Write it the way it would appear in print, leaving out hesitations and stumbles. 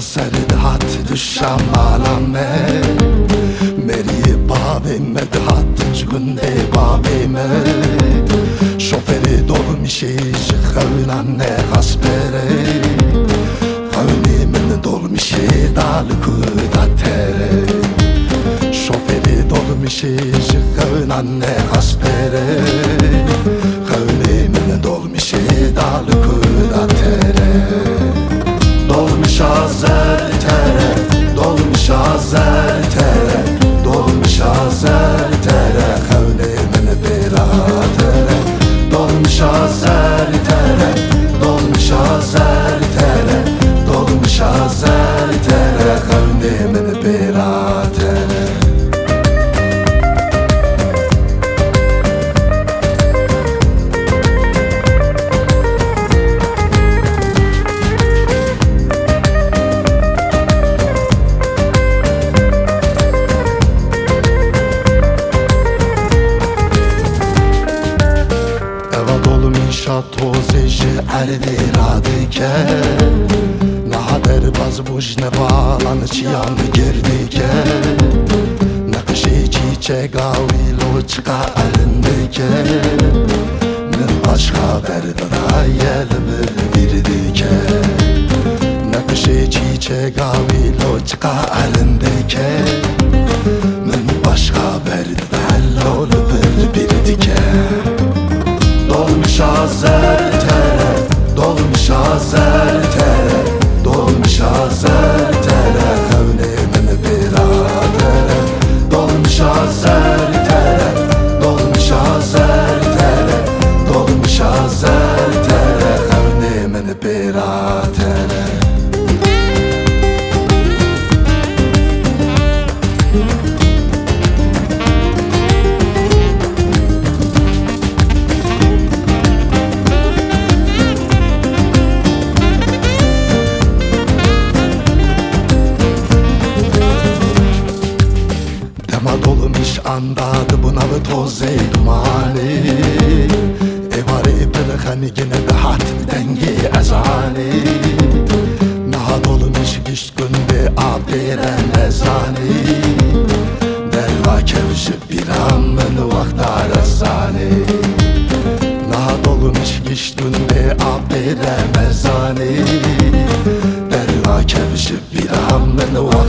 Serd hat düşem alame Meri babime de hat günde babime Şoförü dolmuşi jıkavnanne haspere Kavnimin dolmuşi dalıku da tere Şoförü dolmuşi jıkavnanne haspere Kavnimin dolmuşi dalıku da tere Dolmuş azer tere, dolmuş azer tere, dolmuş azer tere, kavlimin biratere. Dolmuş azer tere, dolmuş azer tere, dolmuş azer tere, kavlimin biratere. Tozeci erdiradike Ne haber baz buj ne bağlan çiyan girdike Ne kışı çiçek avilo çıka elindike Ne başka berdada yel birdike Ne kışı çiçek avilo çıka elindike Ne başka berdada yel birdike Dolmuş azer tere, dolmuş azer tere, dolmuş azer tere, kavlimin biratere. Dolmuş azer tere, dolmuş azer tere, dolmuş azer tere, kavlimin biratere. Dolmuş andadı buna ve toz eydumani Evari bilkhani gine de hat dengi ezani Naha dolmuş giş günde abiren ezani Derva kevşi bir amın vaktar ezani Naha dolmuş giş günde abiren ezani Derva kevşi bir amın vaktar